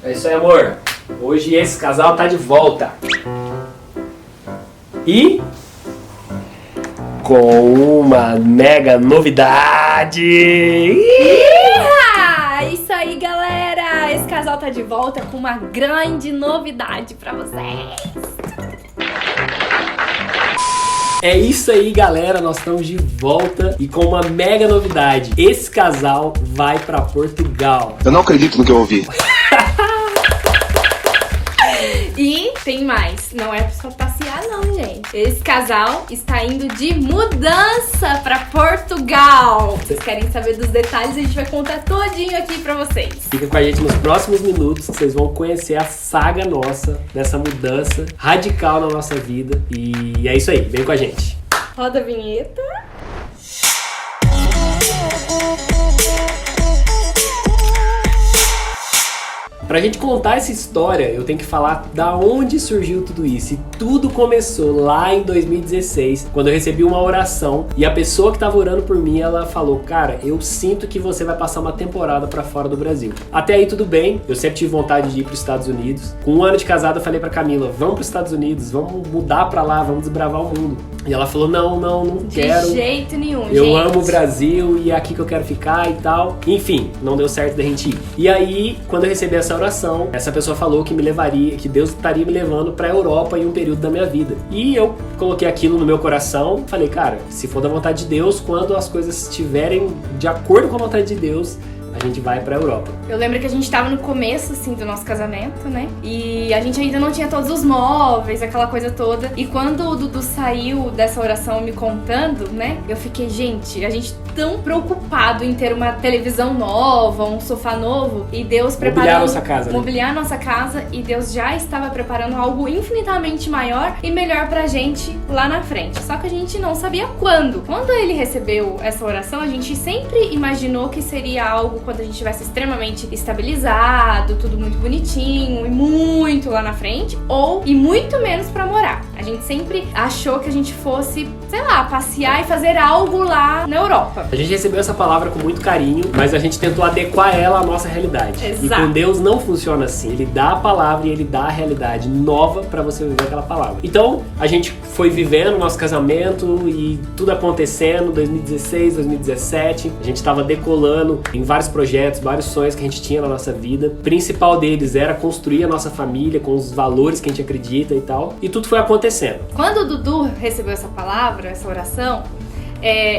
É isso aí, amor. Hoje esse casal tá de volta. E com uma mega novidade. Isso aí, galera! Esse casal tá de volta com uma grande novidade pra vocês. É isso aí, galera, nós estamos de volta e com uma mega novidade. Esse casal vai pra Portugal. Eu não acredito no que eu ouvi. E tem mais, não é só passear não, gente. Esse casal está indo de mudança pra Portugal. Vocês querem saber dos detalhes? A gente vai contar todinho aqui pra vocês. Fica com a gente nos próximos minutos, vocês vão conhecer a saga nossa, dessa mudança radical na nossa vida. E é isso aí, vem com a gente. Roda a vinheta. Pra gente contar essa história, eu tenho que falar da onde surgiu tudo isso. E tudo começou lá em 2016, quando eu recebi uma oração e a pessoa que tava orando por mim, ela falou: cara, eu sinto que você vai passar uma temporada pra fora do Brasil. Até aí tudo bem, eu sempre tive vontade de ir pros Estados Unidos. Com 1 ano de casado eu falei pra Camila: vamos pros Estados Unidos, vamos mudar pra lá, vamos desbravar o mundo. E ela falou: não quero. De jeito nenhum, Eu gente. amo o Brasil e é aqui que eu quero ficar e tal. Enfim, não deu certo da gente ir. E aí, quando eu recebi essa oração, essa pessoa falou que me levaria, que Deus estaria me levando pra Europa em um período da minha vida. E eu coloquei aquilo no meu coração, falei: cara, se for da vontade de Deus, quando as coisas estiverem de acordo com a vontade de Deus, a gente vai pra Europa. Eu lembro que a gente tava no começo, assim, do nosso casamento, né? E a gente ainda não tinha todos os móveis, aquela coisa toda. E quando o Dudu saiu dessa oração me contando, né? Eu fiquei, gente, a gente tão preocupado em ter uma televisão nova, um sofá novo. E Deus preparando... Mobiliar nossa casa, né? Mobiliar nossa casa. E Deus já estava preparando algo infinitamente maior e melhor pra gente lá na frente. Só que a gente não sabia quando. Quando ele recebeu essa oração, a gente sempre imaginou que seria algo quando a gente estivesse extremamente estabilizado, tudo muito bonitinho e muito lá na frente, e muito menos pra morar. A gente sempre achou que a gente fosse, sei lá, passear e fazer algo lá na Europa. A gente recebeu essa palavra com muito carinho, mas a gente tentou adequar ela à nossa realidade. Exato. E com Deus não funciona assim. Ele dá a palavra e Ele dá a realidade nova pra você viver aquela palavra. Então, a gente foi vivendo o nosso casamento e tudo acontecendo, 2016, 2017. A gente tava decolando em vários projetos, vários sonhos que a gente tinha na nossa vida. O principal deles era construir a nossa família com os valores que a gente acredita e tal. E tudo foi acontecendo. Quando o Dudu recebeu essa palavra, essa oração,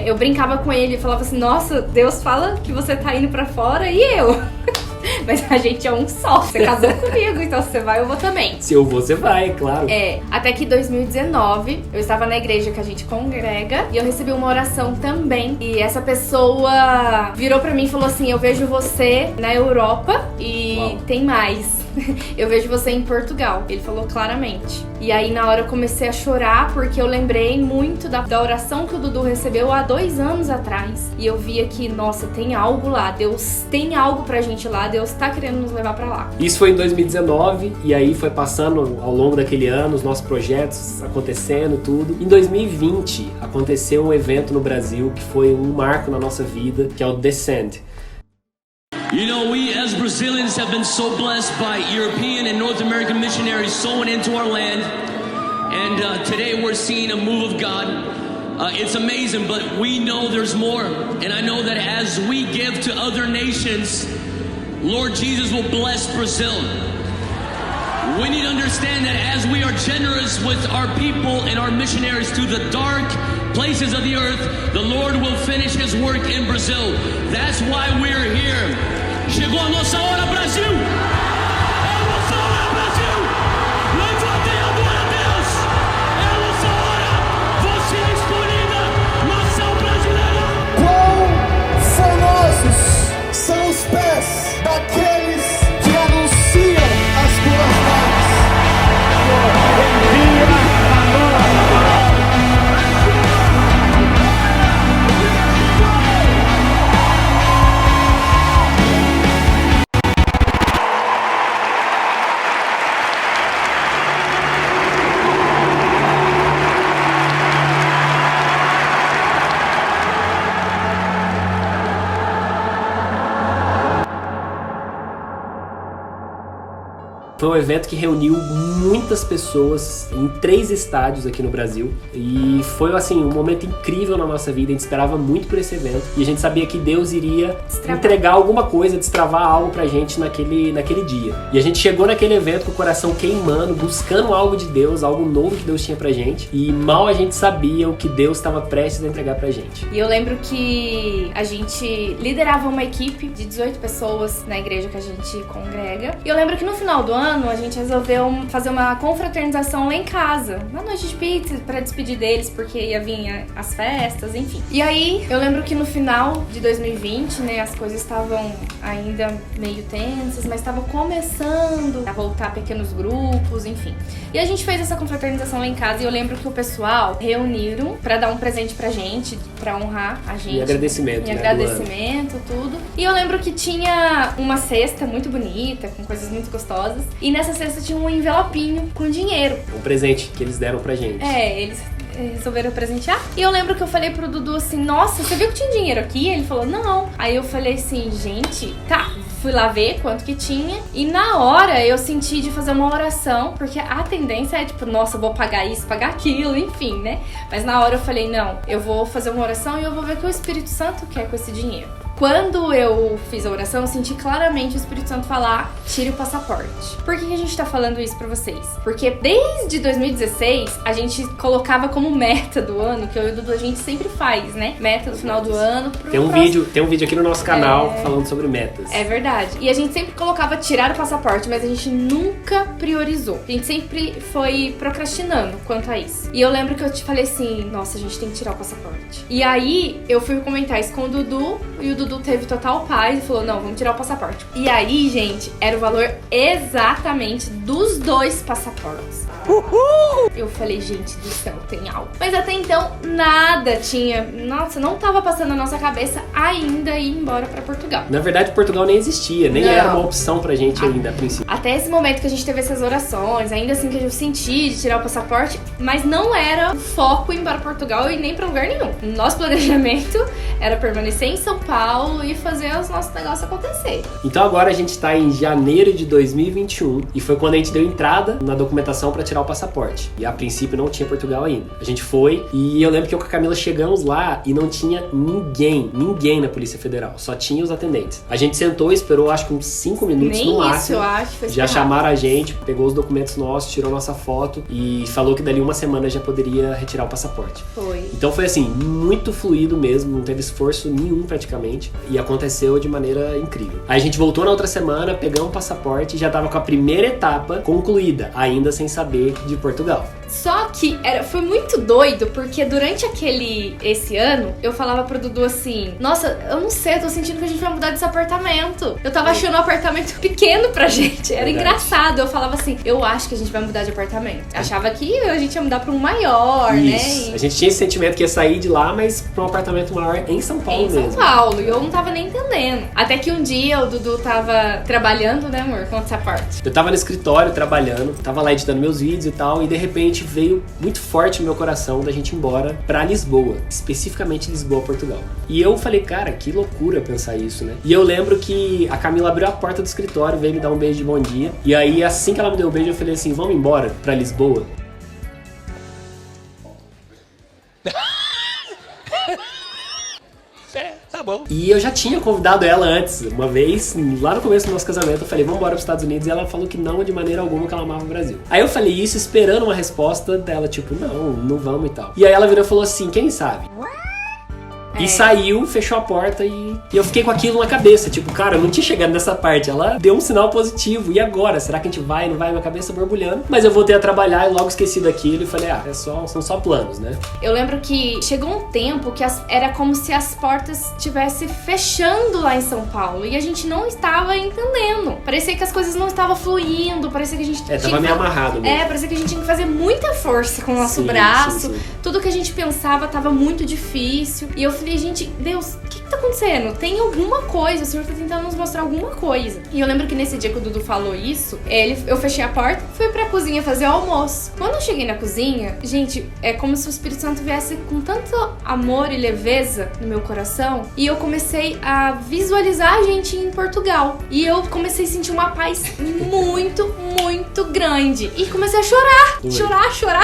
eu brincava com ele e falava assim: nossa, Deus fala que você tá indo pra fora e eu. Mas a gente é um só. Você casou comigo, então se você vai, eu vou também. Se eu vou, você vai, claro. Até que em 2019, eu estava na igreja que a gente congrega e eu recebi uma oração também. E essa pessoa virou pra mim e falou assim: eu vejo você na Europa e Uau. tem mais. Eu vejo você em Portugal. Ele falou claramente. E aí na hora eu comecei a chorar porque eu lembrei muito da oração que o Dudu recebeu há 2 anos atrás. E eu via que, nossa, tem algo lá. Deus tem algo pra gente lá. Deus tá querendo nos levar pra lá. Isso foi em 2019 e aí foi passando ao longo daquele ano os nossos projetos acontecendo, tudo. Em 2020 aconteceu um evento no Brasil que foi um marco na nossa vida, que é o Descend. You know, we as Brazilians have been so blessed by European and North American missionaries sowing into our land. And today we're seeing a move of God. It's amazing, but we know there's more. And I know that as we give to other nations, Lord Jesus will bless Brazil. We need to understand that as we are generous with our people and our missionaries to the dark places of the earth, the Lord will finish His work in Brazil. That's why we're here. Chegou a nossa hora, Brasil! É a nossa hora, Brasil! Levante a glória a Deus! É a nossa hora! Você é escolhida! Nação brasileira! Quão famosos são os pés daqueles que anunciam as boas novas. Envia a nova. Foi um evento que reuniu muitas pessoas em 3 estádios aqui no Brasil. E foi, assim, um momento incrível na nossa vida. A gente esperava muito por esse evento. E a gente sabia que Deus iria entregar alguma coisa, destravar algo pra gente naquele dia. E a gente chegou naquele evento com o coração queimando, buscando algo de Deus, algo novo que Deus tinha pra gente. E mal a gente sabia o que Deus estava prestes a entregar pra gente. E eu lembro que a gente liderava uma equipe de 18 pessoas na igreja que a gente congrega. E eu lembro que no final do ano a gente resolveu fazer uma confraternização lá em casa, uma noite de pizza pra despedir deles, porque ia vir as festas, enfim. E aí eu lembro que no final de 2020, né, as coisas estavam ainda meio tensas, mas estavam começando a voltar pequenos grupos, enfim. E a gente fez essa confraternização lá em casa e eu lembro que o pessoal reuniram pra dar um presente pra gente, pra honrar a gente. E agradecimento, e agradecimento, tudo. E eu lembro que tinha uma cesta muito bonita, com coisas muito gostosas. E nessa cesta tinha um envelopinho com dinheiro. Um presente que eles deram pra gente. Eles resolveram presentear. E eu lembro que eu falei pro Dudu assim, nossa, você viu que tinha dinheiro aqui? Ele falou, não. Aí eu falei assim, gente, tá. Fui lá ver quanto que tinha. E na hora eu senti de fazer uma oração, porque a tendência é tipo, nossa, vou pagar isso, pagar aquilo, enfim, né? Mas na hora eu falei, não, eu vou fazer uma oração e eu vou ver o que o Espírito Santo quer com esse dinheiro. Quando eu fiz a oração, eu senti claramente o Espírito Santo falar, tire o passaporte. Por que a gente tá falando isso pra vocês? Porque desde 2016, a gente colocava como meta do ano, que eu e o Dudu a gente sempre faz, né? Meta do final do ano. Tem um vídeo aqui no nosso canal falando sobre metas. É verdade. E a gente sempre colocava tirar o passaporte, mas a gente nunca priorizou. A gente sempre foi procrastinando quanto a isso. E eu lembro que eu te falei assim, nossa, a gente tem que tirar o passaporte. E aí, eu fui comentar isso com o Dudu, e o Dudu teve total paz e falou, não, vamos tirar o passaporte. E aí, gente, era o valor exatamente dos 2 passaportes. Uhul! Eu falei, gente do céu, tem algo. Mas até então, nada tinha... Nossa, não tava passando na nossa cabeça ainda ir embora pra Portugal. Na verdade, Portugal nem existia, nem era uma opção pra gente ainda, a princípio. Até esse momento que a gente teve essas orações, ainda assim que eu senti de tirar o passaporte, mas não era o foco ir embora pra Portugal e nem pra lugar nenhum. Nosso planejamento era permanecer em São Paulo e fazer os nossos negócios acontecer. Então agora a gente tá em janeiro de 2021 e foi quando a gente deu entrada na documentação pra tirar o passaporte. E a princípio não tinha Portugal ainda. A gente foi e eu lembro que eu com a Camila chegamos lá e não tinha ninguém na Polícia Federal. Só tinha os atendentes. A gente sentou e esperou acho que uns 5 minutos no máximo. Isso, eu acho. Foi já chamaram a gente, pegou os documentos nossos, tirou nossa foto e falou que dali uma semana já poderia retirar o passaporte. Foi. Então foi assim, muito fluido mesmo, não teve esforço nenhum praticamente e aconteceu de maneira incrível. Aí a gente voltou na outra semana, pegamos o passaporte e já tava com a primeira etapa concluída, ainda sem saber de Portugal. Só que foi muito doido, porque durante esse ano, eu falava pro Dudu assim, nossa, eu não sei, eu tô sentindo que a gente vai mudar desse apartamento. Eu tava achando um apartamento pequeno pra gente, era engraçado. Eu falava assim, eu acho que a gente vai mudar de apartamento. Achava que a gente ia mudar pra um maior, isso, né? A gente tinha esse sentimento que ia sair de lá, mas pra um apartamento maior em São Paulo mesmo. Em São Paulo, e eu não tava nem entendendo. Até que um dia o Dudu tava trabalhando, né, amor? Conta essa parte. Eu tava no escritório trabalhando, tava lá editando meus vídeos e tal, e de repente veio muito forte no meu coração da gente ir embora pra Lisboa, especificamente Lisboa, Portugal. E eu falei, cara, que loucura pensar isso, né? E eu lembro que a Camila abriu a porta do escritório, veio me dar um beijo de bom dia, e aí assim que ela me deu o beijo eu falei assim, vamos embora pra Lisboa? Tá bom. E eu já tinha convidado ela antes, uma vez, lá no começo do nosso casamento, eu falei, vamos embora pros Estados Unidos, e ela falou que não, de maneira alguma, que ela amava o Brasil. Aí eu falei isso esperando uma resposta dela, tipo, não vamos e tal. E aí ela virou e falou assim, quem sabe? E saiu, fechou a porta e eu fiquei com aquilo na cabeça. Tipo, cara, eu não tinha chegado nessa parte. Ela deu um sinal positivo. E agora? Será que a gente vai? Não vai? Minha cabeça borbulhando. Mas eu voltei a trabalhar e logo esqueci daquilo. E falei, são só planos, né? Eu lembro que chegou um tempo que era como se as portas estivessem fechando lá em São Paulo. E a gente não estava entendendo. Parecia que as coisas não estavam fluindo. Parecia que a gente tava meio amarrado mesmo. Parecia que a gente tinha que fazer muita força com o nosso braço. Sim. Tudo que a gente pensava tava muito difícil. E eu falei, gente, Deus, o que tá acontecendo? Tem alguma coisa, o Senhor tá tentando nos mostrar alguma coisa. E eu lembro que nesse dia que o Dudu falou isso, eu fechei a porta, fui pra cozinha fazer o almoço. Quando eu cheguei na cozinha, gente, é como se o Espírito Santo viesse com tanto amor e leveza no meu coração, e eu comecei a visualizar a gente em Portugal. E eu comecei a sentir uma paz muito, muito grande. E comecei a chorar.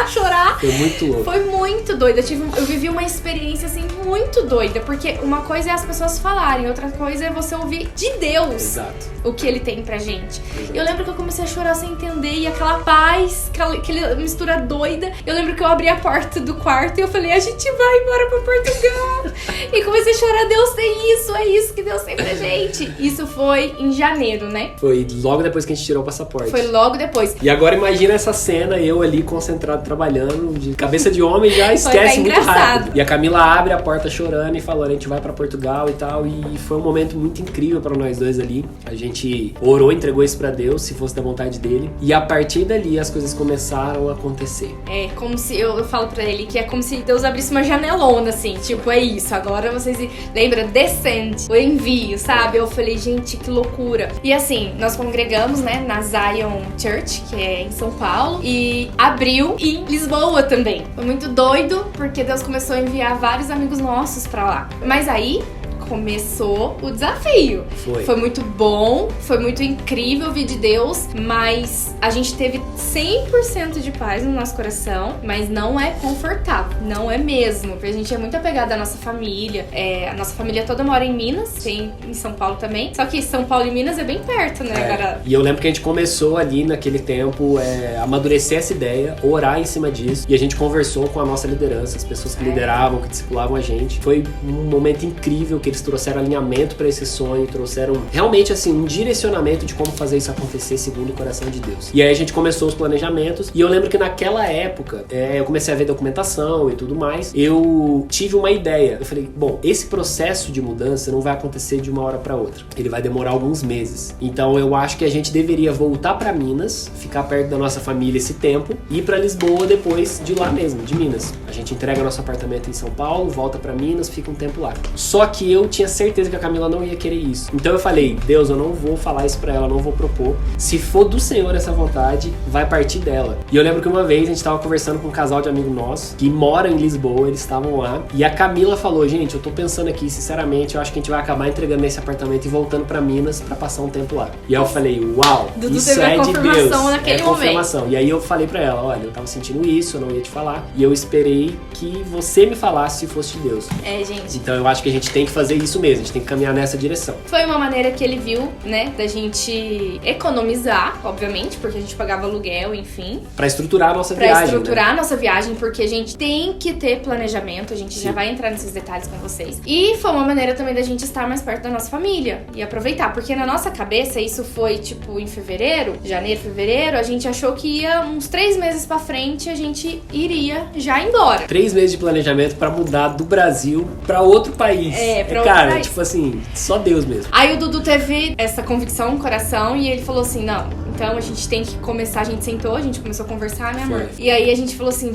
Chorar. Foi muito louco. Foi muito doida. Eu vivi uma experiência, assim, muito doida. Porque uma coisa é as pessoas falarem, outra coisa é você ouvir de Deus. Exato. O que Ele tem pra gente. Exato. Eu lembro que eu comecei a chorar sem entender. E aquela paz, aquela mistura doida. Eu lembro que eu abri a porta do quarto e eu falei, a gente vai embora pra Portugal. E comecei a chorar, Deus tem isso, é isso que Deus tem pra gente. Isso foi em janeiro, né? Foi logo depois que a gente tirou o passaporte. Foi logo depois. E agora imagina essa cena, eu ali concentrado trabalhando, de cabeça de homem, já esquece muito rápido. E a Camila abre a porta chorando e falando, a gente vai pra Portugal e tal. E foi um momento muito incrível pra nós dois ali. A gente orou, entregou isso pra Deus, se fosse da vontade dele. E a partir dali as coisas começaram a acontecer. É como se, eu falo pra ele que é como se Deus abrisse uma janelona, assim, tipo, é isso, agora vocês lembram, descende, o envio, sabe? Eu falei, gente, que loucura. E assim, nós congregamos, né, na Zion Church, que é em São Paulo, e abriu em Lisboa também. Foi muito doido, porque Deus começou a enviar vários amigos nossos pra lá. Mas aí começou o desafio. Foi muito bom, foi muito incrível ouvir de Deus, mas a gente teve 100% de paz no nosso coração, mas não é confortável, não é mesmo, porque a gente é muito apegada à nossa família, a nossa família toda mora em Minas, tem em São Paulo também, só que São Paulo e Minas é bem perto, né? Agora... E eu lembro que a gente começou ali naquele tempo amadurecer essa ideia, orar em cima disso, e a gente conversou com a nossa liderança, as pessoas que lideravam, que discipulavam a gente. Foi um momento incrível que eles trouxeram alinhamento para esse sonho, trouxeram realmente assim um direcionamento de como fazer isso acontecer segundo o coração de Deus. E aí a gente começou os planejamentos, e eu lembro que naquela época eu comecei a ver documentação e tudo mais. Eu tive uma ideia, eu falei, bom, esse processo de mudança não vai acontecer de uma hora para outra, ele vai demorar alguns meses. Então eu acho que a gente deveria voltar para Minas, ficar perto da nossa família esse tempo, e ir para Lisboa depois de lá mesmo, de Minas. A gente entrega nosso apartamento em São Paulo, volta para Minas, fica um tempo lá. Só que eu tinha certeza que a Camila não ia querer isso. Então eu falei, Deus, eu não vou falar isso pra ela, não vou propor. Se for do Senhor essa vontade, vai partir dela. E eu lembro que uma vez a gente tava conversando com um casal de amigo nosso, que mora em Lisboa, eles estavam lá, e a Camila falou, gente, eu tô pensando aqui, sinceramente, eu acho que a gente vai acabar entregando esse apartamento e voltando pra Minas pra passar um tempo lá. E aí eu falei, uau, Dudu isso é de Deus. Naquele é confirmação. momento. E aí eu falei pra ela, olha, eu tava sentindo isso, eu não ia te falar, e eu esperei que você me falasse se fosse de Deus. Gente. Então eu acho que a gente tem que fazer isso mesmo, a gente tem que caminhar nessa direção. Foi uma maneira que ele viu, né, da gente economizar, obviamente, porque a gente pagava aluguel, enfim. Pra estruturar a nossa viagem. Pra estruturar né? a nossa viagem, porque a gente tem que ter planejamento, a gente já vai entrar nesses detalhes com vocês. E foi uma maneira também da gente estar mais perto da nossa família e aproveitar, porque na nossa cabeça, isso foi tipo em fevereiro, janeiro, fevereiro, a gente achou que ia uns 3 meses pra frente, a gente iria já embora. 3 meses de planejamento pra mudar do Brasil pra outro país. Pra outro cara, país. tipo assim, só Deus mesmo. Aí o Dudu teve essa convicção no coração e ele falou assim, não, então a gente tem que começar, a gente sentou, a gente começou a conversar, né, amor? E aí a gente falou assim,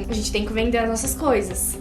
a gente tem que vender as nossas coisas.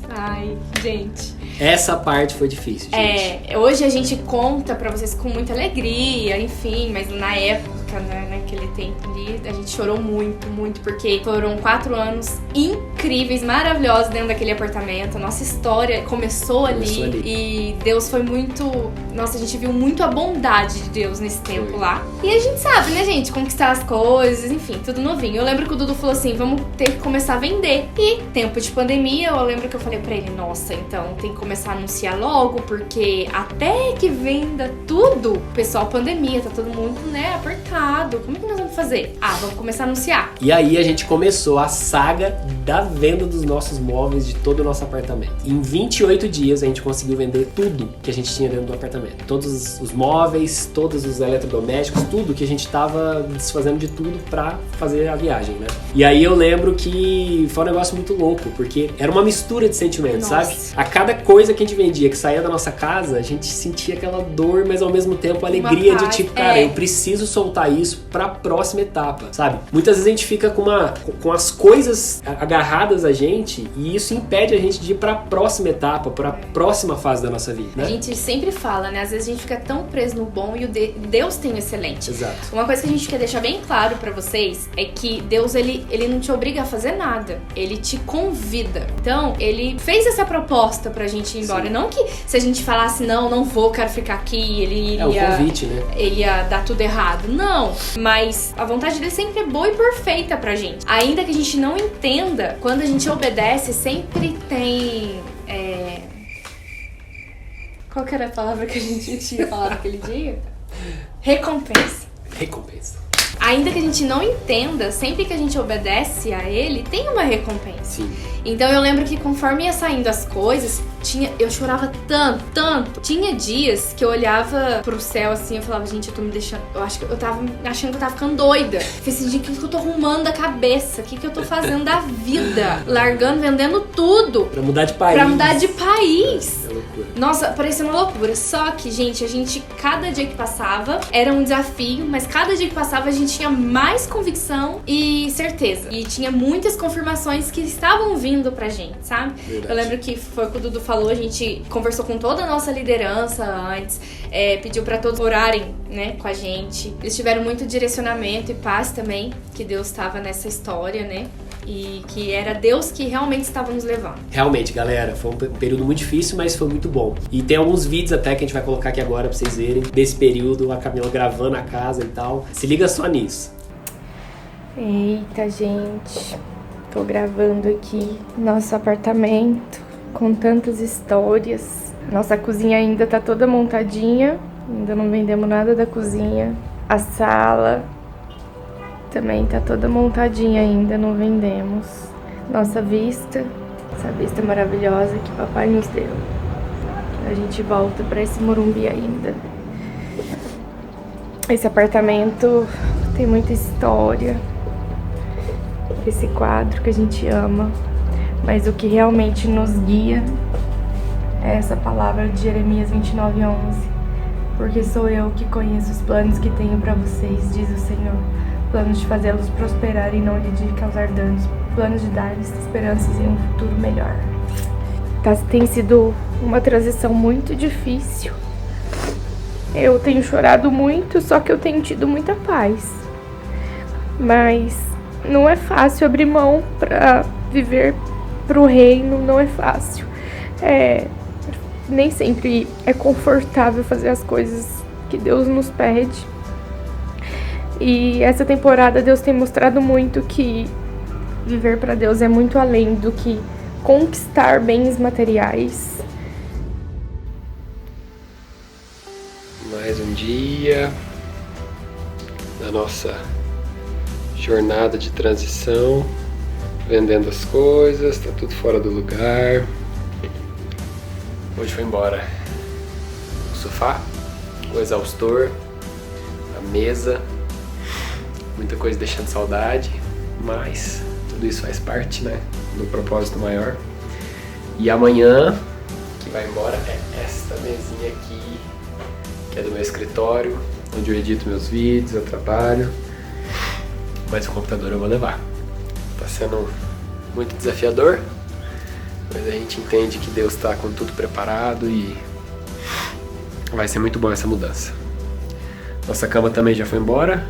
Ai, gente... Essa parte foi difícil, gente. Hoje a gente conta pra vocês com muita alegria, enfim, mas na época, né, naquele tempo ali, a gente chorou muito, muito, porque foram 4 anos incríveis, maravilhosos dentro daquele apartamento. A nossa história começou ali. E Deus foi muito... Nossa, a gente viu muito a bondade de Deus nesse tempo lá. E a gente sabe, né, gente, conquistar as coisas, enfim, tudo novinho. Eu lembro que o Dudu falou assim, vamos ter que começar a vender. E tempo de pandemia, eu lembro que eu falei pra ele, nossa, então tem que começar a anunciar logo, porque até que venda tudo, pessoal, pandemia, tá todo mundo, né, apertado. Como é que nós vamos fazer? Vamos começar a anunciar. E aí a gente começou a saga da venda dos nossos móveis, de todo o nosso apartamento. Em 28 dias a gente conseguiu vender tudo que a gente tinha dentro do apartamento. Todos os móveis, todos os eletrodomésticos, tudo que a gente tava desfazendo de tudo pra fazer a viagem, né? E aí eu lembro que foi um negócio muito louco, porque era uma mistura de sentimentos, sabe? A cada coisa que a gente vendia, que saía da nossa casa, a gente sentia aquela dor, mas ao mesmo tempo a alegria de tipo, cara, eu preciso soltar levar isso para a próxima etapa, sabe? Muitas vezes a gente fica com as coisas agarradas a gente e isso impede a gente de ir para a próxima etapa, para a próxima fase da nossa vida, né? A gente sempre fala, né? Às vezes a gente fica tão preso no bom e Deus tem o excelente. Exato. Uma coisa que a gente quer deixar bem claro pra vocês é que Deus, ele não te obriga a fazer nada. Ele te convida. Então, ele fez essa proposta pra gente ir embora. Sim. Não que se a gente falasse, não vou, quero ficar aqui, ele iria... É um convite, né? Ele ia dar tudo errado. Não. Mas a vontade dele sempre é boa e perfeita pra gente. Ainda que a gente não entenda, quando a gente obedece, sempre tem... Qual que era a palavra que a gente tinha falado aquele dia? Recompensa. Recompensa. Ainda que a gente não entenda, sempre que a gente obedece a ele, tem uma recompensa. Sim. Então eu lembro que conforme ia saindo as coisas, eu chorava tanto. Tinha dias que eu olhava pro céu assim, eu falava, gente, eu tô me deixando... eu tava achando que eu tava ficando doida. Eu falei assim, gente, o que eu tô arrumando da cabeça? O que eu tô fazendo da vida? Largando, vendendo tudo. Pra mudar de país. Pra mudar de país. É loucura. Nossa, parecia uma loucura. Só que, gente, cada dia que passava era um desafio, mas cada dia que passava a gente tinha mais convicção e certeza. E tinha muitas confirmações que estavam vindo pra gente, sabe? Verdade. Eu lembro que foi o que o Dudu falou, a gente conversou com toda a nossa liderança antes, pediu pra todos orarem, né, com a gente. Eles tiveram muito direcionamento e paz também, que Deus estava nessa história, né? E que era Deus que realmente estava nos levando. Realmente, galera, foi um período muito difícil, mas foi muito bom. E tem alguns vídeos até que a gente vai colocar aqui agora pra vocês verem, desse período, a Camila gravando a casa e tal. Se liga só nisso. Eita, gente, tô gravando aqui nosso apartamento com tantas histórias. Nossa cozinha ainda tá toda montadinha, ainda não vendemos nada da cozinha. A sala também tá toda montadinha ainda, não vendemos. Nossa vista, essa vista maravilhosa que papai nos deu. A gente volta pra esse Morumbi ainda. Esse apartamento tem muita história. Esse quadro que a gente ama. Mas o que realmente nos guia é essa palavra de Jeremias 29:11. Porque sou eu que conheço os planos que tenho pra vocês, diz o Senhor. Planos de fazê-los prosperar e não lhe de causar danos. Planos de dar-lhes esperanças em um futuro melhor. Tem sido uma transição muito difícil. Eu tenho chorado muito, só que eu tenho tido muita paz. Mas não é fácil abrir mão pra viver pro reino, não é fácil. Nem sempre é confortável fazer as coisas que Deus nos pede. E essa temporada Deus tem mostrado muito que viver pra Deus é muito além do que conquistar bens materiais. Mais um dia da nossa jornada de transição, vendendo as coisas, tá tudo fora do lugar. Hoje foi embora o sofá, o exaustor, a mesa, muita coisa deixando saudade, mas tudo isso faz parte, né, do propósito maior. E amanhã, que vai embora, é esta mesinha aqui, que é do meu escritório, onde eu edito meus vídeos, eu trabalho, mas o computador eu vou levar. Tá sendo muito desafiador, mas a gente entende que Deus tá com tudo preparado e vai ser muito bom essa mudança. Nossa cama também já foi embora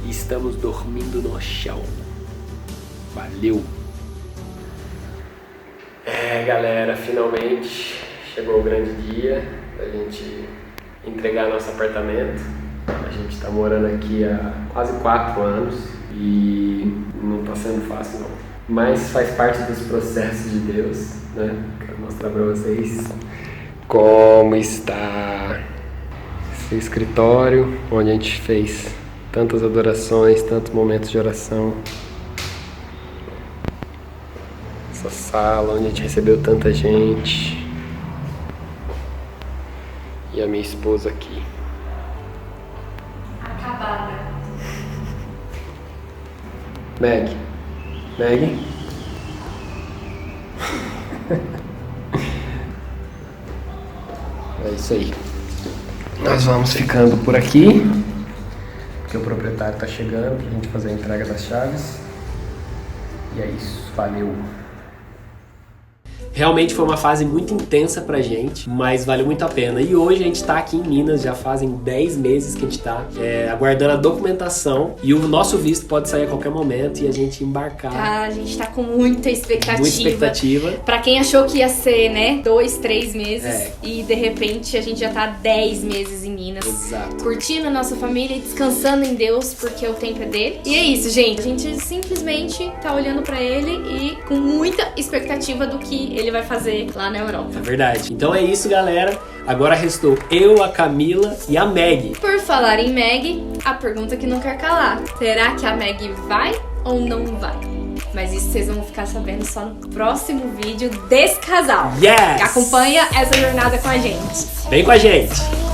e estamos dormindo no chão. Valeu! Galera, finalmente chegou o grande dia da gente entregar nosso apartamento. A gente tá morando aqui há quase 4 anos e não tá sendo fácil não. Mas faz parte dos processos de Deus, né? Quero mostrar pra vocês como está esse escritório, onde a gente fez tantas adorações, tantos momentos de oração. Essa sala onde a gente recebeu tanta gente. E a minha esposa aqui. Acabada. Meg. É isso aí. Nós vamos ficando por aqui. porque o proprietário tá chegando pra gente fazer a entrega das chaves. E é isso, valeu! Realmente foi uma fase muito intensa pra gente, mas valeu muito a pena. E hoje a gente tá aqui em Minas, já fazem 10 meses que a gente tá aguardando a documentação. E o nosso visto pode sair a qualquer momento e a gente embarcar. A gente tá com muita expectativa. Muita expectativa. Pra quem achou que ia ser, né, 2, 3 meses. E de repente a gente já tá 10 meses em Minas. Exato. Curtindo a nossa família e descansando em Deus, porque o tempo é dele. E é isso, gente. A gente simplesmente tá olhando pra ele e com muita expectativa do que ele vai fazer lá na Europa. É verdade. Então é isso, galera. Agora restou eu, a Camila e a Meg. Por falar em Meg, a pergunta que não quer calar. Será que a Meg vai ou não vai? Mas isso vocês vão ficar sabendo só no próximo vídeo desse casal. Yes! Acompanha essa jornada com a gente. Vem com a gente!